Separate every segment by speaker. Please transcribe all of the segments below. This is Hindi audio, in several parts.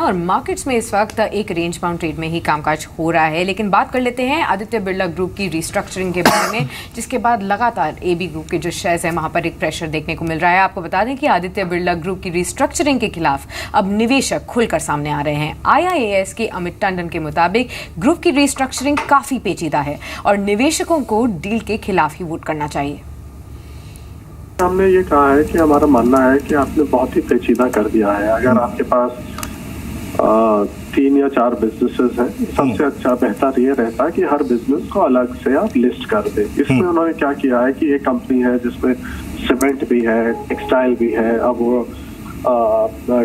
Speaker 1: और मार्केट्स में इस वक्त एक रेंज बाउंड ट्रेड में ही कामकाज हो रहा है। लेकिन बात कर लेते हैं आदित्य बिरला ग्रुप की रिस्ट्रक्चरिंग के बारे में, जिसके बाद लगातार एबी ग्रुप के जो शेयर्स हैं वहां पर एक प्रेशर देखने को मिल रहा है। आपको बता दें कि आदित्य बिरला ग्रुप की रिस्ट्रक्चरिंग के खिलाफ अब निवेशक खुलकर सामने आ रहे हैं। IIAS के अमित टंडन के मुताबिक ग्रुप की रिस्ट्रक्चरिंग काफी पेचीदा है और निवेशकों को डील के खिलाफ ही वोट करना चाहिए।
Speaker 2: हमने ये कहा है कि हमारा मानना है कि आपने बहुत ही पेचीदा कर दिया है। अगर आपके पास 3 या 4 बिजनेसेस हैं, सबसे अच्छा बेहतर ये रहता है कि हर बिजनेस को अलग से आप लिस्ट कर दें। इसमें उन्होंने क्या किया है कि एक कंपनी है जिसमें सीमेंट भी है, टेक्सटाइल भी है, अब वो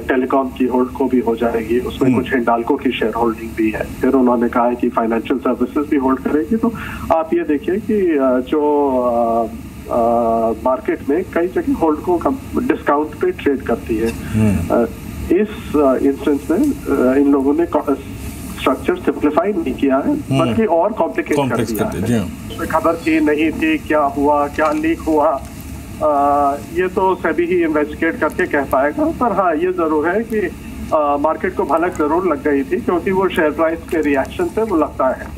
Speaker 2: टेलीकॉम की होल्ड को भी हो जाएगी, उसमें कुछ हिंडाल्को की शेयर होल्डिंग भी है। फिर उन्होंने कहा है कि फाइनेंशियल सर्विसेज भी होल्ड करेगी। तो आप ये देखिए कि जो मार्केट में कई जगह होल्ड को डिस्काउंट पे ट्रेड करती है। इस इंस्टेंस में इन लोगों ने स्ट्रक्चर सिंप्लीफाई नहीं किया है, बल्कि और कॉम्प्लिकेट कर दिया है। खबर थी नहीं थी, क्या हुआ, क्या लीक हुआ, ये तो सभी ही इन्वेस्टिगेट करके कह पाएगा। पर हाँ, ये जरूर है कि मार्केट को भनक जरूर लग गई थी, क्योंकि वो शेयर प्राइस के रिएक्शन से वो लगता है।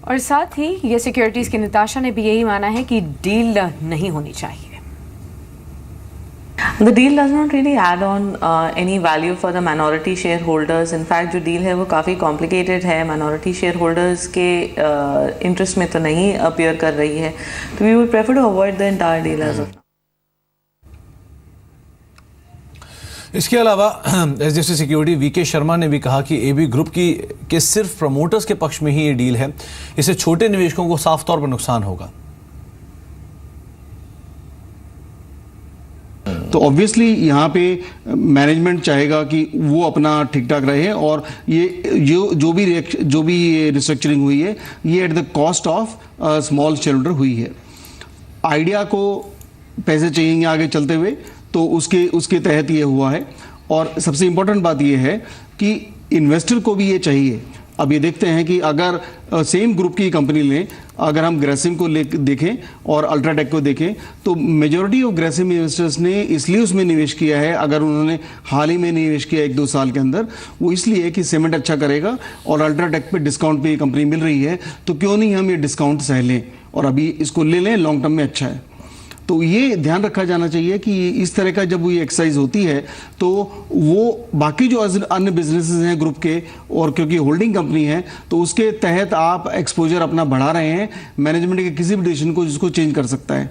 Speaker 1: और साथ ही ये सिक्योरिटीज की निताशा ने भी यही माना है कि डील नहीं होनी चाहिए।
Speaker 3: The deal does not really add on any value for the minority shareholders. In fact, जो deal है वो काफ़ी complicated है, minority shareholders के interest में तो नहीं appear कर रही है, तो we would prefer to avoid the entire deal as of now.
Speaker 4: इसके अलावा HDFC सिक्योरिटी VK शर्मा ने भी कहा कि AB ग्रुप के सिर्फ प्रमोटर्स के पक्ष में ही ये डील है, इससे छोटे निवेशकों को साफ तौर पर नुकसान होगा।
Speaker 5: तो ऑब्वियसली यहाँ पे मैनेजमेंट चाहेगा कि वो अपना ठीक ठाक रहे, और ये जो भी रिस्ट्रक्चरिंग हुई है ये at the cost of small share holder हुई है। आइडिया को पैसे चाहिए आगे चलते हुए, तो उसके तहत ये हुआ है। और सबसे इम्पोर्टेंट बात ये है कि इन्वेस्टर को भी ये चाहिए। अब ये देखते हैं कि अगर सेम ग्रुप की कंपनी लें, अगर हम ग्रेसिम को देखें और अल्ट्राटेक को देखें, तो मेजॉरिटी ऑफ ग्रेसिम इन्वेस्टर्स ने इसलिए उसमें निवेश किया है, अगर उन्होंने हाल ही में निवेश किया 1-2 साल के अंदर, वो इसलिए कि सीमेंट अच्छा करेगा और अल्ट्राटेक पे डिस्काउंट पे ये कंपनी मिल रही है, तो क्यों नहीं हम ये डिस्काउंट सह लें और अभी इसको ले लें, लॉन्ग टर्म में अच्छा है। तो ये ध्यान रखा जाना चाहिए कि इस तरह का जब ये एक्सरसाइज होती है तो वो बाकी जो अन्य बिजनेसेस हैं ग्रुप के, और क्योंकि होल्डिंग कंपनी है तो उसके तहत आप एक्सपोजर अपना बढ़ा रहे हैं, मैनेजमेंट के किसी भी डिसीजन को जिसको चेंज कर सकता है।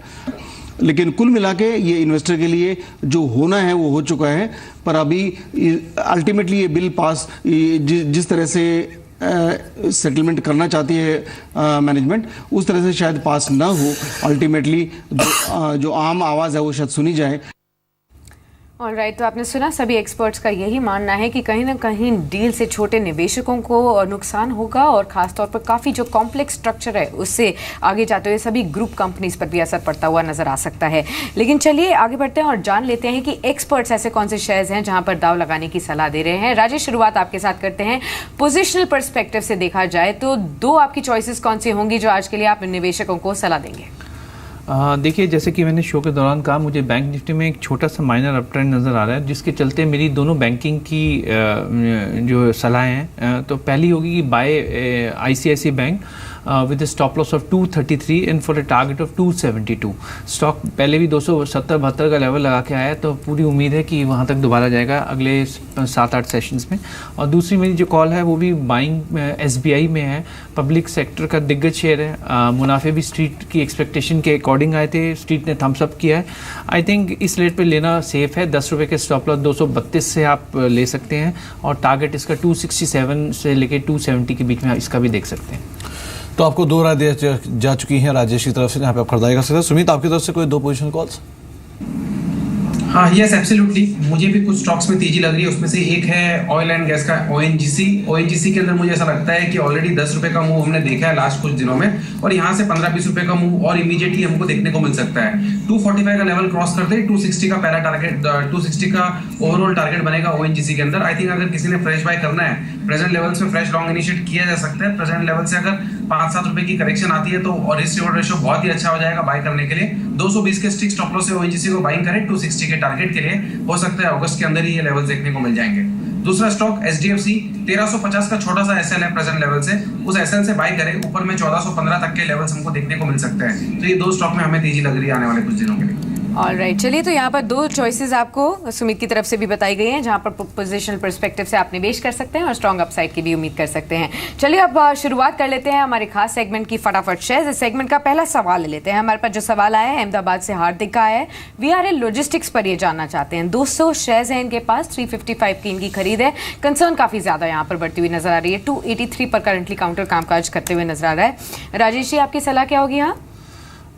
Speaker 5: लेकिन कुल मिला के ये इन्वेस्टर के लिए जो होना है वो हो चुका है। पर अभी अल्टीमेटली ये बिल पास जिस तरह से सेटलमेंट करना चाहती है मैनेजमेंट, उस तरह से शायद पास ना हो। अल्टीमेटली जो आम आवाज़ है वो शायद सुनी जाए।
Speaker 1: ऑलराइट, तो आपने सुना, सभी एक्सपर्ट्स का यही मानना है कि कहीं ना कहीं डील से छोटे निवेशकों को नुकसान होगा और खासतौर पर काफ़ी जो कॉम्प्लेक्स स्ट्रक्चर है उससे आगे जाते हुए सभी ग्रुप कंपनीज पर भी असर पड़ता हुआ नजर आ सकता है। लेकिन चलिए आगे बढ़ते हैं और जान लेते हैं कि एक्सपर्ट्स ऐसे कौन से शेयर्स हैं जहां पर दाव लगाने की सलाह दे रहे हैं। राजेश, शुरुआत आपके साथ करते हैं। पोजिशनल परस्पेक्टिव से देखा जाए तो 2 आपकी चॉइसेस कौन सी होंगी जो आज के लिए आप निवेशकों को सलाह देंगे?
Speaker 6: देखिए, जैसे कि मैंने शो के दौरान कहा, मुझे बैंक निफ्टी में एक छोटा सा माइनर अप ट्रेंड नज़र आ रहा है, जिसके चलते मेरी दोनों बैंकिंग की जो सलाहें हैं, तो पहली होगी कि buy ICICI bank with a stop loss of 233 and for a target of 272। Stock पहले भी 270-72 का लेवल लगा के आया है, तो पूरी उम्मीद है कि वहाँ तक दोबारा जाएगा अगले 7-8 सेशंस में। और दूसरी मेरी जो कॉल है वो भी बाइंग SBI में है, पब्लिक सेक्टर का दिग्गज शेयर है। मुनाफे भी स्ट्रीट की एक्सपेक्टेशन के अकॉर्डिंग आए थे, स्ट्रीट ने थम्स अप किया है। आई थिंक इस रेट पे लेना सेफ है। 10 रुपये के स्टॉप लॉस 232 से आप ले सकते हैं, और टारगेट इसका 267 से लेके 270 के बीच में इसका भी देख सकते हैं।
Speaker 4: तो आपको 2 राय दी जा चुकी हैं राजेश की तरफ से, जहाँ पे आप खरीदारी कर सकते हैं। सुमित, आपकी तरफ से कोई 2 पोजीशन कॉल्स?
Speaker 7: हाँ, यस एब्सोल्युटली, मुझे भी कुछ स्टॉक्स में तेजी लग रही है। उसमें से एक है ऑयल एंड गैस का ONGC के अंदर मुझे ऐसा लगता है कि ऑलरेडी 10 रुपए का मूव हमने देखा है लास्ट कुछ दिनों में, और यहाँ से 15-20 रुपए का मूव और इमीडिएटली हमको देखने को मिल सकता है। 245 का लेवल क्रॉस करते 260 का पहला टारगेट, 260 का ओवरऑल टारगेट बनेगा ONGC के अंदर। आई थिंक अगर किसी ने फ्रेश बाय करना है, प्रेजेंट लेवल्स में फ्रेश लॉन्ग इनिशिएट किया जा सकता है। प्रेजेंट लेवल से अगर 5-7 रुपए की करेक्शन आती है तो और रिस्क रिवॉर्ड रेशियो बहुत ही अच्छा हो जाएगा बाय करने के लिए। 220 के स्टिक स्टॉप लॉस से ONGC को बाइंग करें 260 के टारगेट के लिए। हो सकता है अगस्त के अंदर ही ये लेवल्स देखने को मिल जाएंगे। दूसरा स्टॉक HDFC 1350 का छोटा सा SL है प्रेजेंट लेवल से, उस SL से बाय करें, ऊपर में 1415 तक के लेवल्स हमको देखने को मिल सकते हैं। तो ये दो स्टॉक में हमें तेजी लग रही है आने वाले कुछ दिनों के लिए।
Speaker 1: ऑलराइट, चलिए तो यहाँ पर दो चॉइसेस आपको सुमित की तरफ से भी बताई गई हैं, जहाँ पर पोजिशनल पर्सपेक्टिव से आप निवेश कर सकते हैं और स्ट्रॉन्ग अपसाइड की भी उम्मीद कर सकते हैं। चलिए अब शुरुआत कर लेते हैं हमारे खास सेगमेंट की, फटाफट शेयर। इस सेगमेंट का पहला सवाल ले लेते हैं। हमारे पास जो सवाल आया है अहमदाबाद से हार्दिक का है। VRL लॉजिस्टिक्स पर ये जानना चाहते हैं। 200 शेयर्स हैं इनके पास, 355 की इनकी खरीद है। कंसर्न काफी ज्यादा यहाँ पर बढ़ती हुई नजर आ रही है। 283 पर करंटली काउंटर कामकाज करते हुए नजर आ रहा है। राजेश जी, आपकी सलाह क्या होगी यहाँ?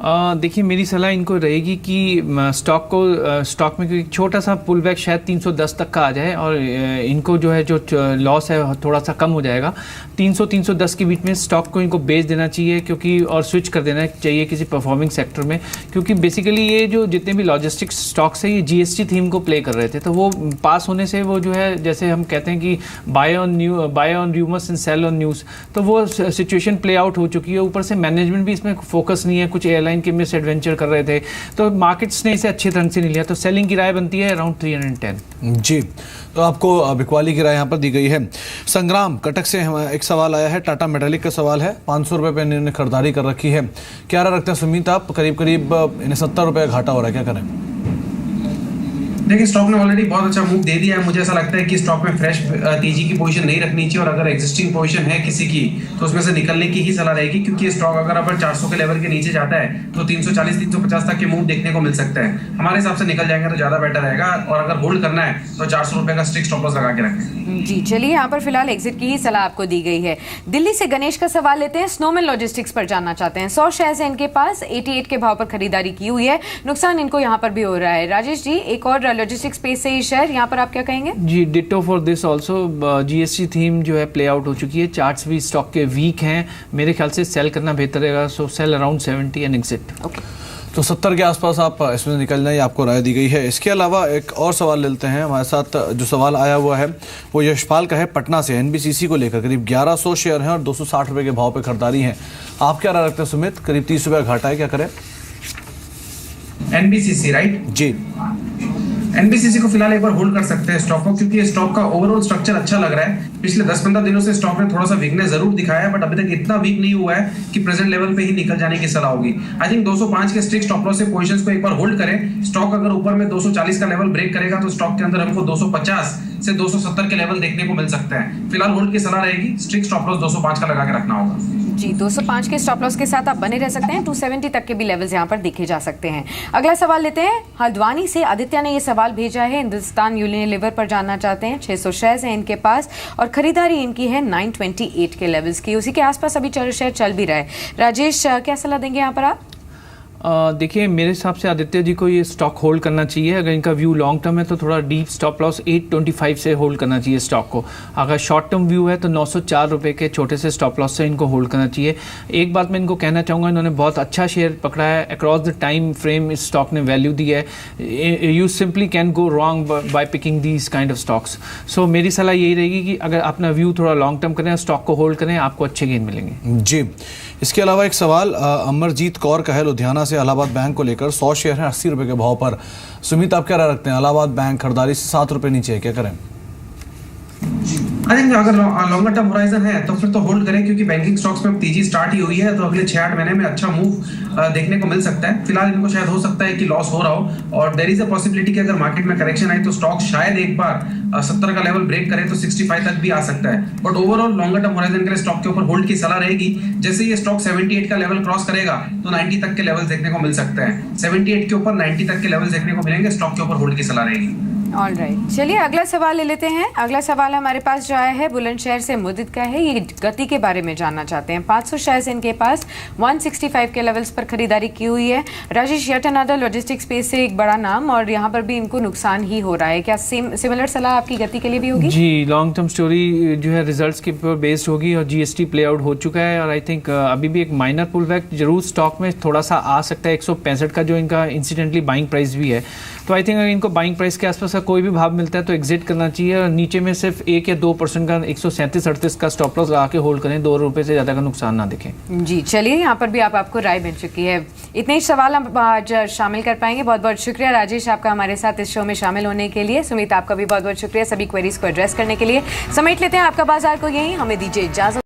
Speaker 6: देखिए, मेरी सलाह इनको रहेगी कि स्टॉक में कोई छोटा सा पुल बैक शायद 310 तक का आ जाए और इनको जो है जो लॉस है थोड़ा सा कम हो जाएगा। 300-310 के बीच में स्टॉक को इनको बेच देना चाहिए, क्योंकि और स्विच कर देना चाहिए किसी परफॉर्मिंग सेक्टर में, क्योंकि बेसिकली ये जो जितने भी लॉजिस्टिक्स स्टॉक्स है ये GST थीम को प्ले कर रहे थे, तो वो पास होने से वो जो है जैसे हम कहते हैं कि buy on rumours and sell on news, तो वो सिचुएशन प्ले आउट हो चुकी है। ऊपर से मैनेजमेंट भी इसमें फोकस नहीं है, कुछ एयरलाइन के मिस एडवेंचर कर रहे थे, तो मार्केट्स ने इसे अच्छे तरह से नहीं लिया, तो सेलिंग की राय बनती है अराउंड 310। जी,
Speaker 4: तो आपको बिकवाली की राय यहाँ पर दी गई है। संग्राम कटक से एक सवाल आया है, टाटा मेटालिक का सवाल है। 500 रुपये पर इन्होंने खरीदारी कर रखी है। क्या रखते हैं सुमित आप? करीब इन्हें 70 रुपये घाटा हो रहा है, क्या करें?
Speaker 7: देखिए, स्टॉक ने ऑलरेडी बहुत अच्छा मूव दे दिया है। मुझे ऐसा लगता है कि स्टॉक में फ्रेश तेजी की पोजीशन नहीं रखनी चाहिए, और अगर एग्जिस्टिंग पोजीशन है किसी की तो उसमें से निकलने की ही सलाह रहेगी, क्योंकि ये स्टॉक अगर अपन 400 के लेवल के नीचे जाता है तो 340-350 तक के मूव देखने को मिल सकता है। हमारे हिसाब से निकल जाएंगे तो ज्यादा बेटर रहेगा, और अगर होल्ड करना है तो 400 रुपए का स्ट्रिक्ट स्टॉप लॉस लगा के रखें।
Speaker 1: जी, चलिए यहाँ पर फिलहाल एग्जिट की ही सलाह आपको दी गई है। दिल्ली से गणेश का सवाल लेते हैं। स्नोमैन लॉजिस्टिक्स पर जानना चाहते हैं। 100 शेयर्स है इनके पास, 88 के भाव पर खरीदारी की हुई है। नुकसान इनको यहाँ पर भी हो रहा है। राजेश जी, एक और लॉजिस्टिक्स स्पेस से शेयर, यहाँ पर आप क्या कहेंगे?
Speaker 6: जी, ditto for this also. GST theme जो है प्ले आउट हो चुकी है, चार्ट्स भी स्टॉक के वीक हैं, मेरे ख्याल से सेल करना बेहतर रहेगा, सो सेल अराउंड 70 एंड एग्जिट।
Speaker 4: तो 70 के आसपास आप इसमें निकलना ही आपको राय दी गई है। इसके अलावा एक और सवाल लेते हैं। हमारे साथ जो सवाल आया हुआ है वो यशपाल का है, पटना से। NBCC को लेकर करीब 1100 शेयर हैं और 260 रुपये के भाव पे खरीदारी है। आप क्या राय रखते हैं सुमित? करीब 30 रुपये घाटा है, क्या करें?
Speaker 7: NBCC राइट
Speaker 6: जी,
Speaker 7: NBCC को फिलहाल एक बार होल्ड कर सकते हैं स्टॉक को, क्योंकि स्टॉक का ओवरऑल स्ट्रक्चर अच्छा लग रहा है। पिछले 10-15 दिनों से स्टॉक ने थोड़ा सा वीकनेस जरूर दिखाया है, बट अभी तक इतना वीक नहीं हुआ है कि प्रेजेंट लेवल पे ही निकल जाने की सलाह होगी। आई थिंक 205 के स्ट्रिक्ट स्टॉप लॉस से पोजीशंस को एक बार होल्ड करें। स्टॉक अगर ऊपर में 240 का लेवल ब्रेक करेगा तो स्टॉक के अंदर हमको 250 से 270 के लेवल देखने को मिल सकते हैं। फिलहाल होल्ड की सलाह रहेगी, स्ट्रिक्ट स्टॉप लॉस 205 का लगा के रखना होगा।
Speaker 1: जी, 205 के स्टॉप लॉस के साथ आप बने रह सकते हैं। 270 तक के भी लेवल्स यहाँ पर देखे जा सकते हैं। अगला सवाल लेते हैं। हल्द्वानी से आदित्य ने ये सवाल भेजा है। हिंदुस्तान यूनिलीवर पर जानना चाहते हैं। 600 शेयर्स हैं इनके पास और खरीदारी इनकी है 928 के लेवल्स की। उसी के आसपास अभी शेयर चल भी रहा है। राजेश, क्या सलाह देंगे यहाँ पर आप?
Speaker 6: देखिए, मेरे हिसाब से आदित्य जी को ये स्टॉक होल्ड करना चाहिए। अगर इनका व्यू लॉन्ग टर्म है तो थोड़ा डीप स्टॉप लॉस 825 से होल्ड करना चाहिए स्टॉक को। अगर शॉर्ट टर्म व्यू है तो 904 रुपये के छोटे से स्टॉप लॉस से इनको होल्ड करना चाहिए। एक बात मैं इनको कहना चाहूँगा, इन्होंने बहुत अच्छा शेयर पकड़ा है। अक्रॉस द टाइम फ्रेम इस स्टॉक ने वैल्यू दी है। You simply can go wrong by picking these kind of stocks. So मेरी सलाह यही रहेगी कि अगर अपना व्यू थोड़ा लॉन्ग टर्म करें, स्टॉक को होल्ड करें, आपको अच्छे गेन मिलेंगे।
Speaker 4: जी, इसके अलावा एक सवाल अमरजीत कौर का है, लुधियाना से। इलाहाबाद बैंक को लेकर 100 शेयर हैं 80 रुपये के भाव पर। सुमित, आप क्या राय रखते हैं? इलाहाबाद बैंक खरीदारी से 7 रुपये नीचे है, क्या करें?
Speaker 7: आई थिंक अगर लॉन्गर टर्म होराइजन है तो फिर तो होल्ड करें, क्योंकि बैंकिंग स्टॉक्स में तेजी स्टार्ट ही हुई है, तो अगले 6-8 महीने में अच्छा मूव देखने को मिल सकता है। फिलहाल इनको शायद हो सकता है कि लॉस हो रहा हो, और देयर इज अ पॉसिबिलिटी कि अगर मार्केट में करेक्शन आए तो स्टॉक शायद एक बार 70 का लेवल ब्रेक करे तो 65 तक भी आ सकता है। But overall longer term horizon के लिए स्टॉक के ऊपर होल्ड की सलाह रहेगी। जैसे ये स्टॉक 78 का लेवल क्रॉस करेगा तो 90 तक के लेवल्स देखने को मिल सकते हैं। 78 के ऊपर 90 तक के लेवल्स देखने को मिलेंगे। स्टॉक के ऊपर होल्ड की सलाह रहेगी।
Speaker 1: ऑलराइट, चलिए अगला सवाल ले लेते हैं। अगला सवाल हमारे पास जो आया है बुलंदशहर से मुदित का है। ये गति के बारे में जानना चाहते हैं। 500 शेयर्स इनके पास, 165 के लेवल्स पर खरीदारी की हुई है। Rajesh, yet another logistics space से एक बड़ा नाम, और यहाँ पर भी इनको नुकसान ही हो रहा है। क्या सिमिलर सलाह आपकी गति के लिए भी होगी?
Speaker 6: जी, लॉन्ग टर्म स्टोरी जो है रिजल्ट्स के ऊपर बेस्ड होगी, और GST प्ले आउट हो चुका है, और आई थिंक अभी भी एक माइनर पुल बैक जरूर स्टॉक में थोड़ा सा आ सकता है। 165 का जो इनका इंसिडेंटली बाइंग प्राइस भी है, तो आई थिंक अगर इनको बाइंग प्राइस के आसपास सा कोई भी भाव मिलता है तो एग्जिट करना चाहिए, और नीचे में सिर्फ 1 या 2% का 137-38 का स्टॉप लॉस लगा के होल्ड करें, 2 रुपये से ज़्यादा का नुकसान ना दिखे।
Speaker 1: जी चलिए, यहाँ पर भी आपको राय मिल चुकी है। इतने ही सवाल हम आज शामिल कर पाएंगे। बहुत बहुत शुक्रिया राजेश आपका हमारे साथ इस शो में शामिल होने के लिए। सुमित आपका भी बहुत बहुत शुक्रिया सभी क्वेरीज को एड्रेस करने के लिए। समेट लेते हैं आपका बाजार को यहीं, हमें दीजिए इजाजत।